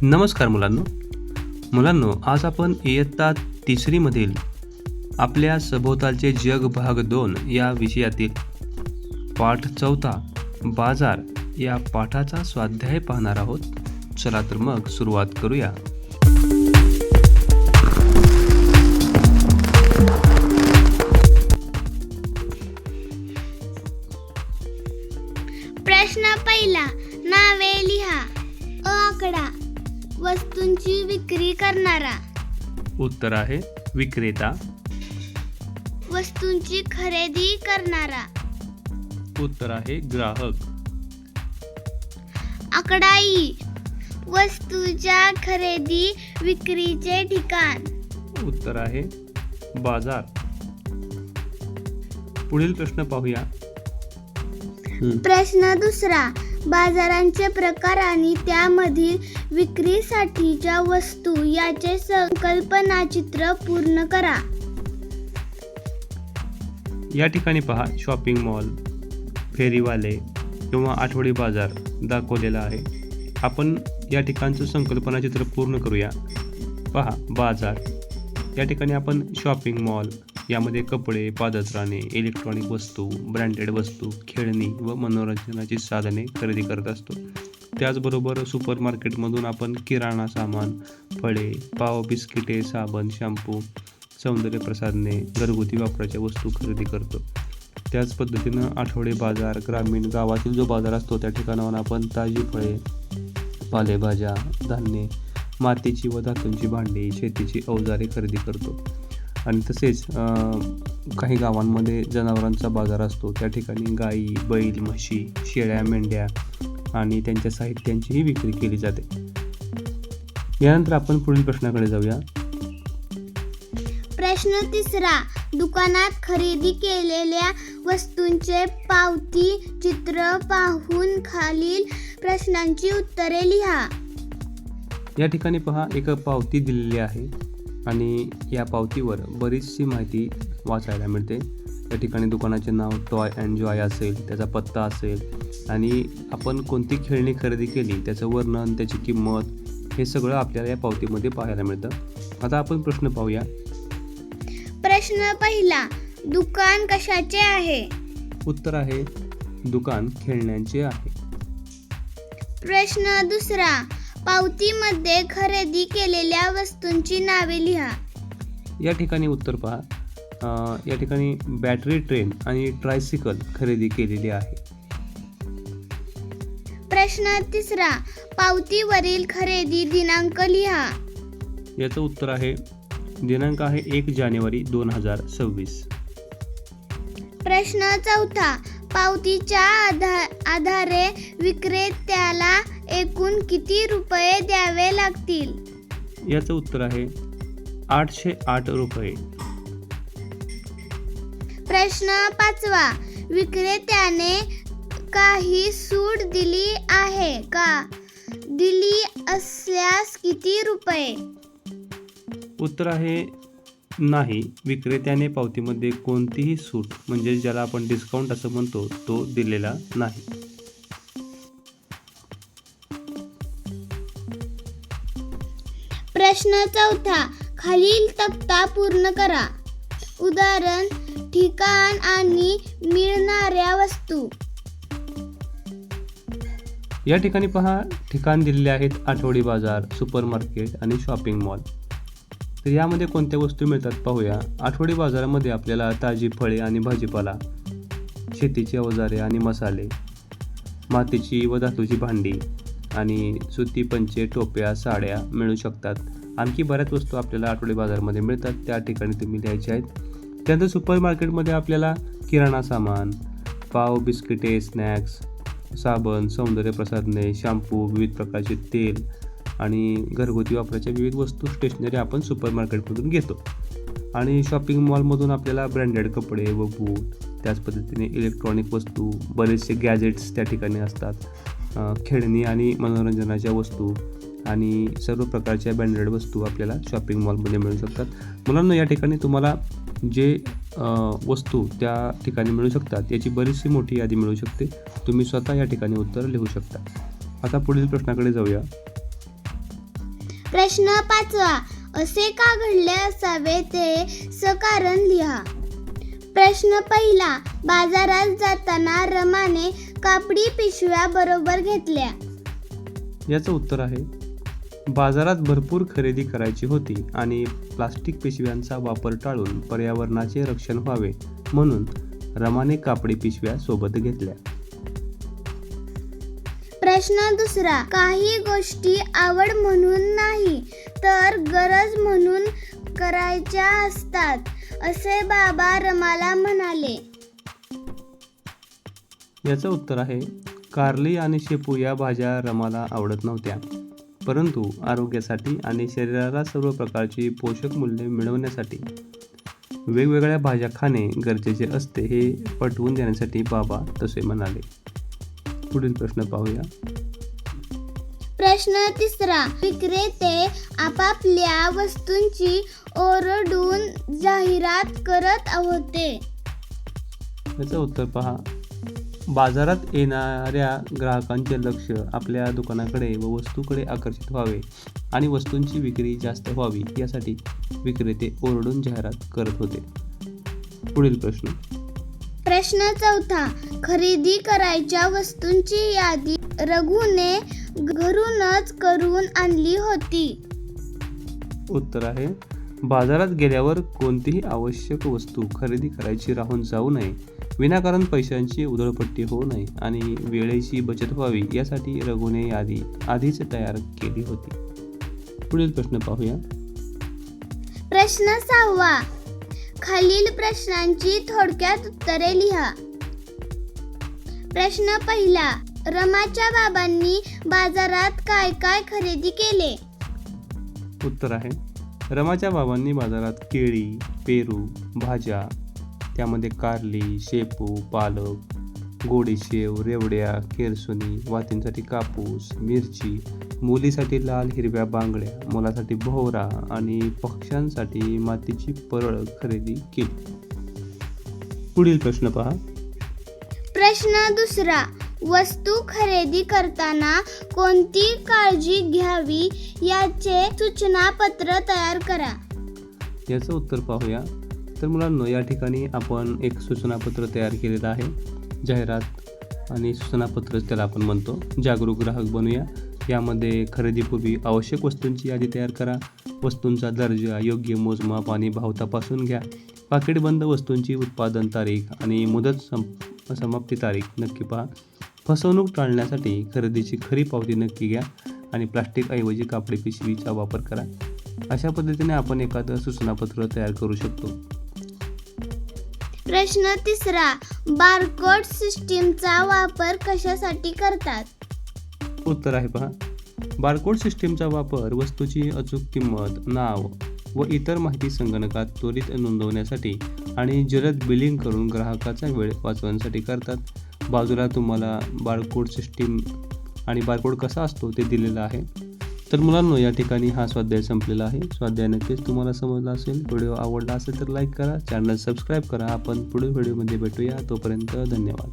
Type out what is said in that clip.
नमस्कार मुलांनो, आज आपण इयत्ता तिसरीमधील आपल्या सभोवतालचे जग भाग 2 या विषयातील पाठ 4 बाजार या पाठाचा स्वाध्याय पाहणार आहोत. चला तर मग सुरुवात करूया. प्रश्न पहिला, नावे लिहा. अ आकडा, वस्तूंची विक्री करणारा. उत्तर आहे विक्रेता. वस्तूंची खरेदी करणारा. उत्तर आहे ग्राहक. आकडा ई, वस्तूच्या खरेदी विक्रीचे ठिकाण. उत्तर आहे बाजार. पुढील प्रश्न पाहूया. प्रश्न दुसरा, बाजारांचे प्रकार आणि त्यामधील विक्रीसाठीच्या वस्तू याचे संकल्पना चित्र पूर्ण करा. या ठिकाणी पहा, शॉपिंग मॉल, फेरीवाले किंवा आठवडी बाजार दाखवलेला आहे. आपण या ठिकाणचं संकल्पना चित्र पूर्ण करूया. पहा, बाजार या ठिकाणी आपण शॉपिंग मॉल, यामध्ये कपडे, पादत्राणे, इलेक्ट्रॉनिक वस्तू, ब्रँडेड वस्तू, खेळणी व मनोरंजनाची साधने खरेदी करत असतो. त्याचबरोबर सुपर मार्केटमधून आपण किराणा सामान, फळे, पाव, बिस्किटे, साबण, शॅम्पू, सौंदर्य प्रसाधने, घरगुती वापराच्या वस्तू खरेदी करतो. त्याच पद्धतीनं आठवडे बाजार, ग्रामीण गावातील जो बाजार असतो त्या ठिकाणावर आपण ताजी फळे, पालेभाज्या, धान्य, मातीची व धातूंची भांडी, शेतीची अवजारे खरेदी करतो. आणि तसेच काही गावांमध्ये जनावरांचा बाजार असतो. त्या ठिकाणी गाई, बैल, म्हशी, शेळ्या, मेंढ्या आणि त्यांच्या साहित्यांचीही विक्री केली जाते. यानंतर आपण पुढील प्रश्नाकडे जाऊया. प्रश्न तिसरा, दुकानात खरेदी केलेल्या वस्तूंचे पावती चित्र पाहून खालील प्रश्नांची उत्तरे लिहा. या ठिकाणी पहा, एक पावती दिलेली आहे आणि या पावतीवर बरीचशी माहिती वाचायला मिळते. त्या ठिकाणी दुकानाचे नाव टॉय अँड जॉय असेल, त्याचा पत्ता असेल आणि आपण कोणती खेळणी खरेदी केली त्याचं वर्णन, त्याची किंमत, हे सगळं आपल्याला या पावतीमध्ये पाहायला मिळतं. आता आपण प्रश्न पाहूया. प्रश्न पहिला, दुकान कशाचे आहे? उत्तर आहे दुकान खेळण्यांचे आहे. प्रश्न दुसरा, पावतीमध्ये खरेदी केलेल्या वस्तूंची नावे लिहा. या ठिकाणी उत्तर पहा. या ठिकाणी बॅटरी ट्रेन आणि ट्रायसिकल खरेदी केलेली आहे. प्रश्न तिसरा, पावतीवरील खरेदी दिनांक लिहा. याचं उत्तर आहे दिनांक आहे 1 जानेवारी 2026. प्रश्न चौथा, पावतीच्या आधारे विक्रेत्याला एकूण किती रुपये द्यावे लागतील? याचं उत्तर आहे 808 रुपये. प्रश्न पाचवा, विक्रेत्याने काही सूट दिली आहे का? दिली असल्यास किती रुपये? उत्तर आहे नाही. विक्रेत्याने पावतीमध्ये कोणतीही सूट, म्हणजे ज्याला आपण डिस्काउंट असं म्हणतो, तो दिलेला नाही. प्रश्न चौथा, खालील तक्ता पूर्ण करा. उदाहरण, ठिकाण आणि मिळणाऱ्या वस्तू. या ठिकाणी पहा, ठिकाण दिलेले आहेत आठवडी बाजार, सुपर मार्केट आणि शॉपिंग मॉल. तर यामध्ये कोणत्या वस्तू मिळतात पाहूया. आठवडी बाजारामध्ये आपल्याला ताजी फळे आणि भाजीपाला, शेतीची अवजारे आणि मसाले, मातीची व धातूची भांडी आणि सुती पंचे, टोप्या, साड्या मिळू शकतात. आणखी बऱ्याच वस्तू आपल्याला आठवडी बाजारामध्ये मिळतात, त्या ठिकाणी तुम्ही लिहायचे आहेत. त्यानंतर सुपर मार्केटमध्ये आपल्याला किराणा सामान, पाव, बिस्किटे, स्नॅक्स, साबण, सौंदर्य प्रसाधने, शॅम्पू, विविध प्रकारचे तेल आणि घरगुती वापराच्या विविध वस्तू, स्टेशनरी आपण सुपर मार्केटमधून घेतो. आणि शॉपिंग मॉलमधून आपल्याला ब्रँडेड कपडे व बूट, त्याच पद्धतीने इलेक्ट्रॉनिक वस्तू, बरेचसे गॅजेट्स त्या ठिकाणी असतात, खेळणी आणि मनोरंजनाच्या वस्तू आणि सर्व प्रकारच्या ब्रँडेड वस्तू आपल्याला शॉपिंग मॉलमध्ये मिळू शकतात. मुलांना या ठिकाणी तुम्हाला जे वस्तू त्या ठिकाणी मिळू शकतात याची बरीचशी मोठी यादी मिळू शकते. तुम्ही स्वतः या ठिकाणी उत्तर लिहू शकता. आता पुढील प्रश्नाकडे जाऊया. प्रश्न 5. असे का घडले असावे ते सकारण लिहा. प्रश्न 1. बाजारात जाताना रमाने कापडी पिशव्या बरोबर घेतल्या. याचं उत्तर आहे, बाजारात भरपूर खरेदी करायची होती आणि प्लास्टिक पिशव्यांचा वापर टाळून पर्यावरणाचे रक्षण व्हावे म्हणून रमाने कापडी पिशव्या सोबत घेतल्या. प्रश्न 2. काही गोष्टी आवड म्हणून नाही तर गरज म्हणून करायच्या असतात असे बाबा रमाला म्हणाले. याचं उत्तर आहे, कारली आणि शेपू या भाज्या रमाला आवडत नव्हत्या, परंतु आरोग्यासाठी आणि शरीराला सर्व प्रकारची पोषक मूल्ये मिळवण्यासाठी वेगवेगळ्या भाज्या खाणे गरजेचे असते हे पटवून देण्यासाठी बाबा तसे म्हणाले. पुढील प्रश्न पाहूया. प्रश्न 3. विक्रेते आपापल्या वस्तूंची ओरडून जाहिरात करत होते. याचं उत्तर पहा. बाजारात येणाऱ्या ग्राहकांचे लक्ष आपल्या दुकानाकडे व वस्तूकडे आकर्षित व्हावे आणि वस्तूंची विक्री जास्त व्हावी यासाठी विक्रेते ओरडून जाहिरात करत होते. पुढील प्रश्न. प्रश्न 4. खरेदी करायच्या वस्तूंची यादी रघुने घरूनच करून आणली होती. उत्तर आहे, बाजारात गेल्यावर कोणतीही आवश्यक वस्तू खरेदी करायची राहून जाऊ नये, विनाकारण पैशांची उधळपट्टी होऊ नये आणि वेळेची बचत व्हावी यासाठी रघुने यादी आधीच तयार केली होती. पुढील प्रश्न पाहूया. प्रश्न 6. खालील प्रश्नांची थोडक्यात उत्तरे लिहा. प्रश्न 1. रमाच्या बाबांनी बाजारात काय काय खरेदी केले. उत्तर आहे, रमाच्या बाबांनी बाजारात केळी, पेरू, भाज्या, त्यामध्ये कारली, शेपू, पालक, गोडी शेव, रेवड्या, केरसुणी, वातींसाठी कापूस, मिरची, मुलीसाठी लाल हिरव्या बांगड्या, मुलासाठी भोवरा आणि पक्ष्यांसाठी मातीची परळ खरेदी केली. पुढील प्रश्न पहा. प्रश्न 2. वस्तू खरेदी करताना कोणती काळजी घ्यावी याचे सूचनापत्र तयार करा. याचं उत्तर पाहूया. तर मुलांनो, या ठिकाणी आपण एक सूचनापत्र तयार केलेलं आहे. जाहिरात आणि सूचनापत्र त्याला आपण म्हणतो. जागरूक ग्राहक बनूया. यामध्ये खरेदीपूर्वी आवश्यक वस्तूंची यादी तयार करा. वस्तूंचा दर्जा, योग्य मोजमाप आणि भाव तपासून घ्या. पाकिटबंद वस्तूंची उत्पादन तारीख आणि मुदत समाप्ती तारीख नक्की पहा. फसवणूक टाळण्यासाठी खरेदीची खरी पावती नक्की घ्या आणि प्लास्टिकऐवजी कापडी पिशवीचा वापर करा. अशा पद्धतीने आपण एखादं सूचनापत्र तयार करू शकतो. प्रश्न 3. बारकोड सिस्टीमचा वापर कशासाठी करतात. उत्तर आहे पहा. बारकोड सिस्टीमचा वापर वस्तूची अचूक किंमत, नाव व इतर माहिती संगणकात त्वरित नोंदवण्यासाठी आणि जलद बिलिंग करून ग्राहकाचा वेळ वाचवण्यासाठी करतात. बाजूला तुम्हाला बारकोड सिस्टीम आणि बारकोड कसा असतो ते दिलेलं आहे. तर मुलांनो, या ठिकाणी हा स्वाध्याय संपलेला आहे. स्वाध्याय नक्कीच तुम्हाला समजला असेल. व्हिडिओ आवडला असेल तर लाईक करा, चॅनल सबस्क्राईब करा. आपण पुढील व्हिडिओमध्ये भेटूया. तोपर्यंत धन्यवाद.